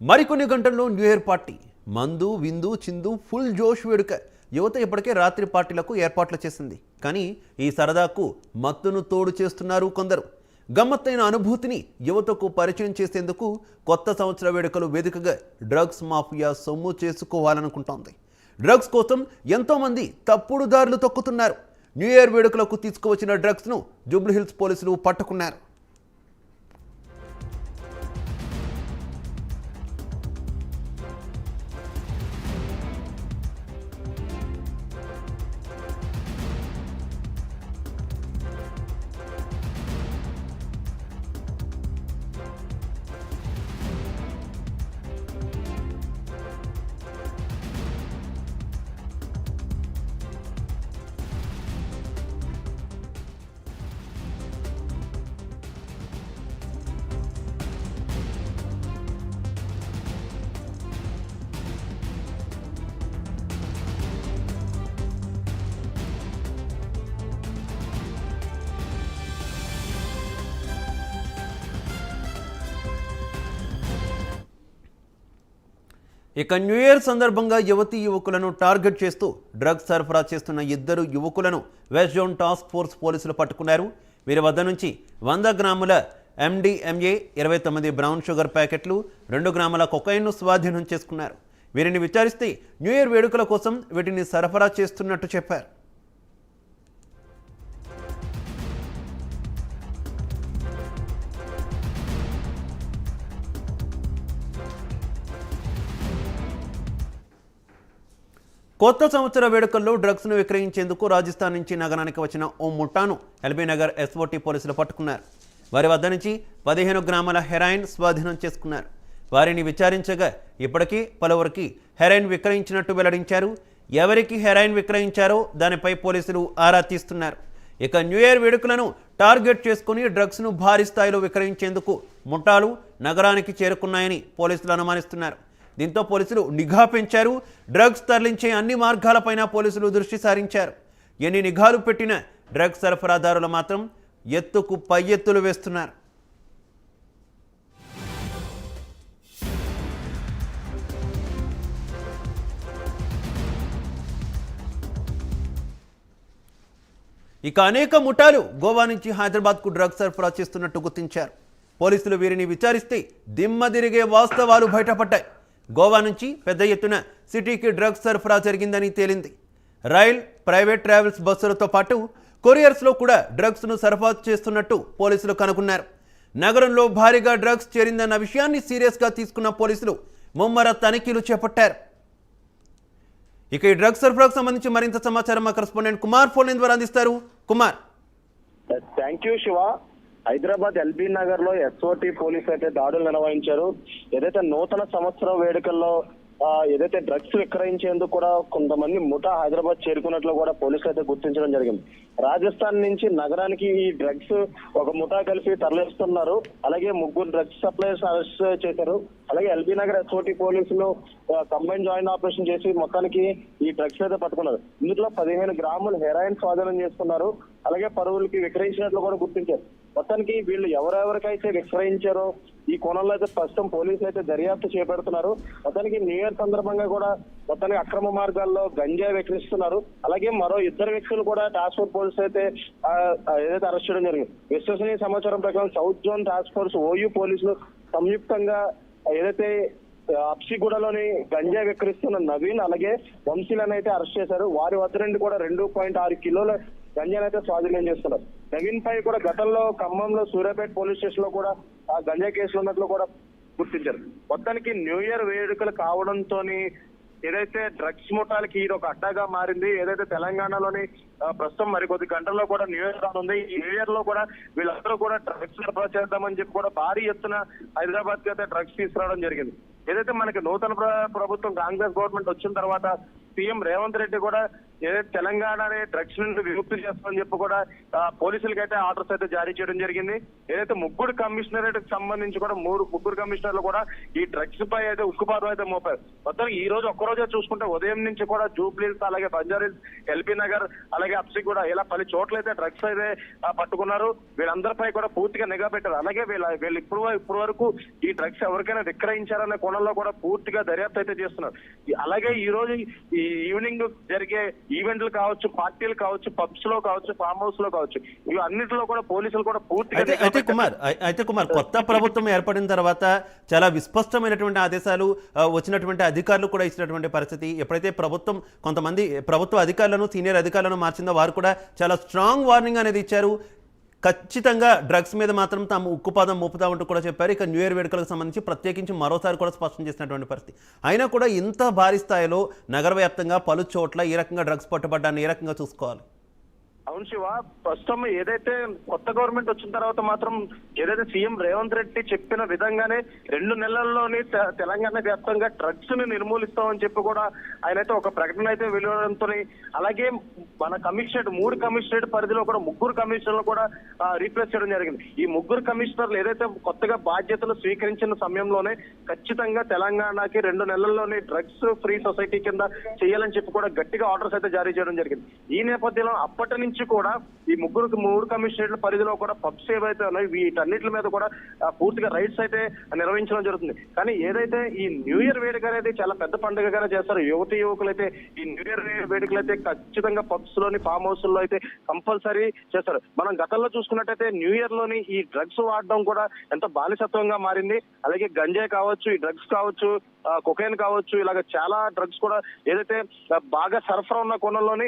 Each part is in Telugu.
మరికొన్ని గంటల్లో న్యూ ఇయర్ పార్టీ మందు విందు చిందు ఫుల్ జోష్ వేడుక యువత ఇప్పటికే రాత్రి పార్టీలకు ఏర్పాట్లు చేసింది. కానీ ఈ సరదాకు మత్తును తోడు చేస్తున్నారు కొందరు. గమ్మత్తైన అనుభూతిని యువతకు పరిచయం చేసేందుకు కొత్త సంవత్సర వేడుకలు వేదికగా డ్రగ్స్ మాఫియా సొమ్ము చేసుకోవాలనుకుంటోంది. డ్రగ్స్ కోసం ఎంతోమంది తప్పుడు దారులు తొక్కుతున్నారు. న్యూ ఇయర్ వేడుకలకు తీసుకువచ్చిన డ్రగ్స్ను జూబ్లీహిల్స్ పోలీసులు పట్టుకున్నారు. ఇక న్యూ ఇయర్ సందర్భంగా యువతీ యువకులను టార్గెట్ చేస్తూ డ్రగ్స్ సరఫరా చేస్తున్న ఇద్దరు యువకులను వెస్ట్ జోన్ టాస్క్ ఫోర్స్ పోలీసులు పట్టుకున్నారు. వీరి వద్ద నుంచి 100 గ్రాముల MDMA, 29 బ్రౌన్ షుగర్ ప్యాకెట్లు, 2 గ్రాముల కొకైన్ను స్వాధీనం చేసుకున్నారు. వీరిని విచారిస్తే న్యూ ఇయర్ వేడుకల కోసం వీటిని సరఫరా చేస్తున్నట్టు చెప్పారు. కొత్త సంవత్సర వేడుకల్లో డ్రగ్స్ను విక్రయించేందుకు రాజస్థాన్ నుంచి నగరానికి వచ్చిన ఓ ముఠాను ఎల్బీ నగర్ SOT పోలీసులు పట్టుకున్నారు. వారి వద్ద నుంచి 15 గ్రాముల హెరాయిన్ స్వాధీనం చేసుకున్నారు. వారిని విచారించగా ఇప్పటికీ పలువురికి హెరాయిన్ విక్రయించినట్టు వెల్లడించారు. ఎవరికి హెరాయిన్ విక్రయించారో దానిపై పోలీసులు ఆరా తీస్తున్నారు. ఇక న్యూ ఇయర్ వేడుకలను టార్గెట్ చేసుకుని డ్రగ్స్ను భారీ స్థాయిలో విక్రయించేందుకు ముఠాలు నగరానికి చేరుకున్నాయని పోలీసులు అనుమానిస్తున్నారు. దీంతో పోలీసులు నిఘా పెంచారు. డ్రగ్స్ తరలించే అన్ని మార్గాలపైన పోలీసులు దృష్టి సారించారు. ఎన్ని నిఘాలు పెట్టిన డ్రగ్స్ సరఫరాదారులు మాత్రం ఎత్తుకు పై ఎత్తులు వేస్తున్నారు. ఇక అనేక ముఠాలు గోవా నుంచి హైదరాబాద్కు డ్రగ్స్ సరఫరా చేస్తున్నట్టు గుర్తించారు. పోలీసులు వీరిని విచారిస్తే దిమ్మ తిరిగే వాస్తవాలు బయటపడ్డాయి. గోవా నుంచి పెద్ద ఎత్తున సిటీకి డ్రగ్స్ సరఫరా జరిగిందని తేలింది. రైల్, ప్రైవేట్ ట్రావెల్స్ బస్సులతో పాటు కొరియర్స్లో కూడా డ్రగ్స్ను సరఫరా చేస్తున్నట్టు పోలీసులు కనుగొన్నారు. నగరంలో భారీగా డ్రగ్స్ చేరిందన్న విషయాన్ని సీరియస్గా తీసుకున్న పోలీసులు ముమ్మర తనిఖీలు చేపట్టారు. ఇక ఈ డ్రగ్స్ సరఫరాకు సంబంధించి మరింత సమాచారం మా కరెస్పాండెంట్ కుమార్ ఫోన్ ద్వారా అందిస్తారు. Kumar. Thank you Shiva. Hyderabad LB Nagar లో SOT పోలీసు అయితే దాడులు నిర్వహించారు. ఏదైతే నూతన సంవత్సరం వేడుకల్లో ఏదైతే డ్రగ్స్ విక్రయించేందుకు కూడా కొంతమంది ముఠా హైదరాబాద్ చేరుకున్నట్లు కూడా పోలీసులు అయితే గుర్తించడం జరిగింది. రాజస్థాన్ నుంచి నగరానికి ఈ డ్రగ్స్ ఒక ముఠా కలిపి తరలిస్తున్నారు. అలాగే 3 డ్రగ్స్ సప్లైర్స్ అరెస్ట్ చేశారు. అలాగే ఎల్బీ నగర్ SOT పోలీసులు కంబైన్ జాయింట్ ఆపరేషన్ చేసి మొత్తానికి ఈ డ్రగ్స్ అయితే పట్టుకున్నారు. ఇందులో 15 గ్రాముల హెరాయిన్ స్వాధీనం చేసుకున్నారు. అలాగే పరువులకి విక్రయించినట్లు కూడా గుర్తించారు. మొత్తానికి వీళ్ళు ఎవరెవరికైతే విక్రయించారో ఈ కోణంలో అయితే ప్రస్తుతం పోలీసులు అయితే దర్యాప్తు చేపడుతున్నారు. మొత్తానికి న్యూ ఇయర్ సందర్భంగా కూడా మొత్తానికి అక్రమ మార్గాల్లో గంజాయి విక్రయిస్తున్నారు. అలాగే మరో 2 వ్యక్తులు కూడా టాస్క్ ఫోర్స్ పోలీసులు అయితే ఏదైతే అరెస్ట్ చేయడం జరిగింది. విశ్వసనీయ సమాచారం ప్రకారం south zone task force OU పోలీసులు సంయుక్తంగా ఏదైతే అప్సిగూడలోని గంజాయి విక్రయిస్తున్న నవీన్ అలాగే వంశీలను అయితే అరెస్ట్ చేశారు. వారి వద్ద నుండి కూడా 2.6 కిలోల గంజాయి అయితే స్వాధీనం చేస్తున్నారు. నవీన్ పై కూడా గతంలో ఖమ్మంలో సూర్యాపేట పోలీస్ స్టేషన్ లో కూడా ఆ గంజాయి కేసులు ఉన్నట్లు కూడా గుర్తించారు. మొత్తానికి న్యూ ఇయర్ వేడుకలు కావడంతో ఏదైతే డ్రగ్స్ ముఠాలకి ఇది ఒక అడ్డాగా మారింది. ఏదైతే తెలంగాణలోని ప్రస్తుతం మరికొద్ది గంటల్లో కూడా న్యూ ఇయర్ రానుంది. ఈ న్యూ ఇయర్ లో కూడా వీళ్ళందరూ కూడా డ్రగ్స్ సరఫరా చేద్దామని చెప్పి కూడా భారీ ఎత్తున హైదరాబాద్ కి అయితే డ్రగ్స్ తీసుకురావడం జరిగింది. ఏదైతే మనకి నూతన ప్రభుత్వం కాంగ్రెస్ గవర్నమెంట్ వచ్చిన తర్వాత సీఎం రేవంత్ రెడ్డి కూడా ఏదైతే తెలంగాణని డ్రగ్స్ నుండి విముక్తి చేస్తామని చెప్పి కూడా పోలీసులకి అయితే ఆర్డర్స్ అయితే జారీ చేయడం జరిగింది. ఏదైతే ముగ్గురు కమిషనరేట్ కి సంబంధించి కూడా ముగ్గురు కమిషనర్లు కూడా ఈ డ్రగ్స్ పై అయితే ఉక్కుపాదం అయితే మోపారు. మొత్తం ఈ రోజు ఒక్కరోజే చూసుకుంటే ఉదయం నుంచి కూడా జూబ్లీహిల్స్, అలాగే బంజారాహిల్స్, ఎల్బీ నగర్, అలాగే అప్సి కూడా ఇలా పలు చోట్ల అయితే డ్రగ్స్ అయితే పట్టుకున్నారు. వీళ్ళందరిపై కూడా పూర్తిగా నిఘా పెట్టారు. అలాగే వీళ్ళు ఇప్పుడు వరకు ఈ డ్రగ్స్ ఎవరికైనా విక్రయించారనే కోణంలో కూడా పూర్తిగా దర్యాప్తు అయితే చేస్తున్నారు. అలాగే ఈ రోజు ఈ ఈవినింగ్ జరిగే ఈవెంట్లు కావచ్చు, పార్టీలు కావచ్చు, పబ్స్ లో కావచ్చు, ఫామ్ హౌస్ లో కావచ్చు, ఇవి అన్నింటిలో కూడా పోలీసులు కూడా పూర్తిగా అయితే కుమార్ కొత్త ప్రభుత్వం ఏర్పడిన తర్వాత చాలా విస్పష్టమైనటువంటి ఆదేశాలు వచ్చినటువంటి అధికారులు కూడా ఇచ్చినటువంటి పరిస్థితి. ఎప్పుడైతే ప్రభుత్వం కొంతమంది ప్రభుత్వ అధికారులను, సీనియర్ అధికారులను మార్చిందో వారు కూడా చాలా స్ట్రాంగ్ వార్నింగ్ అనేది ఇచ్చారు. ఖచ్చితంగా డ్రగ్స్ మీద మాత్రం తాము ఉక్కుపాదం మోపుతామంటూ కూడా చెప్పారు. ఇక న్యూ ఇయర్ వేడుకలకు సంబంధించి ప్రత్యేకించి మరోసారి కూడా స్పష్టం చేసినటువంటి పరిస్థితి. అయినా కూడా ఇంత భారీ స్థాయిలో నగర వ్యాప్తంగా పలు చోట్ల ఈ రకంగా డ్రగ్స్ పట్టుబడ్డాన్ని ఏ రకంగా చూసుకోవాలి? అవును శివ, ప్రస్తుతం ఏదైతే కొత్త గవర్నమెంట్ వచ్చిన తర్వాత మాత్రం ఏదైతే సీఎం రేవంత్ రెడ్డి చెప్పిన విధంగానే 2 నెలల్లోనే తెలంగాణ వ్యాప్తంగా డ్రగ్స్ ని నిర్మూలిస్తామని చెప్పి కూడా ఆయన అయితే ఒక ప్రకటన అయితే వెలువడంతో, అలాగే మన కమిషనరేట్ 3 కమిషనరేట్ పరిధిలో కూడా 3 కమిషనర్లు కూడా రీప్లేస్ చేయడం జరిగింది. ఈ 3 కమిషనర్లు ఏదైతే కొత్తగా బాధ్యతలు స్వీకరించిన సమయంలోనే ఖచ్చితంగా తెలంగాణకి 2 నెలల్లోనే డ్రగ్స్ ఫ్రీ సొసైటీ కింద చేయాలని చెప్పి కూడా గట్టిగా ఆర్డర్స్ అయితే జారీ చేయడం జరిగింది. ఈ నేపథ్యంలో అప్పటి నుంచి కూడా ఈ 3 కమిషనరేట్ల పరిధిలో కూడా పబ్స్ ఏవైతే ఉన్నాయో వీటన్నిటి మీద కూడా పూర్తిగా రైడ్స్ అయితే నిర్వహించడం జరుగుతుంది. కానీ ఏదైతే ఈ న్యూ ఇయర్ వేడుక అనేది చాలా పెద్ద పండుగగానే చేస్తారు. యువకులు అయితే ఈ న్యూ ఇయర్ వేడుకలు అయితే ఖచ్చితంగా పబ్స్ లోని, ఫామ్ హౌస్ లో అయితే కంపల్సరీ చేస్తారు. మనం గతంలో చూసుకున్నట్టయితే న్యూ ఇయర్ లోని ఈ డ్రగ్స్ వాడడం కూడా ఎంతో బానిసత్వంగా మారింది. అలాగే గంజాయి కావచ్చు, ఈ డ్రగ్స్ కావచ్చు, కొకైన్ కావచ్చు, ఇలాగ చాలా డ్రగ్స్ కూడా ఏదైతే బాగా సరఫరా ఉన్న కోణంలోని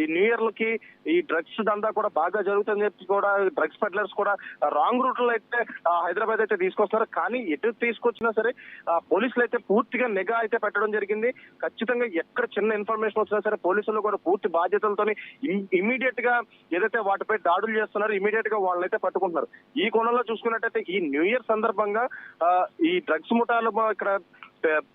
ఈ న్యూ ఇయర్ లకి ఈ డ్రగ్స్ దందా కూడా బాగా జరుగుతుందని చెప్పి కూడా డ్రగ్స్ పెడ్లర్స్ కూడా రాంగ్ రూట్ లో అయితే హైదరాబాద్ అయితే తీసుకొస్తారు. కానీ ఎటు తీసుకొచ్చినా సరే పోలీసులు అయితే పూర్తిగా నిఘా అయితే పెట్టడం జరిగింది. ఖచ్చితంగా ఎక్కడ చిన్న ఇన్ఫర్మేషన్ వచ్చినా సరే పోలీసులు కూడా పూర్తి బాధ్యతలతో ఇమీడియట్ గా ఏదైతే వాటిపై దాడులు చేస్తున్నారో ఇమీడియట్ గా వాళ్ళైతే పట్టుకుంటున్నారు. ఈ కోణంలో చూసుకున్నట్టయితే ఈ న్యూ ఇయర్ సందర్భంగా ఈ డ్రగ్స్ ముఠాలు ఇక్కడ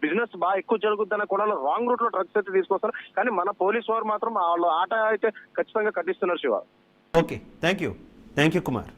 బిజినెస్ బాగా ఎక్కువ జరుగుతుందనే కోణంలో రాంగ్ రూట్ లో డ్రగ్స్ అయితే తీసుకొస్తారు. కానీ మన పోలీసు వారు మాత్రం వాళ్ళ ఆట అయితే ఖచ్చితంగా కట్టిస్తున్నారు Shiva. Okay, thank you Kumar.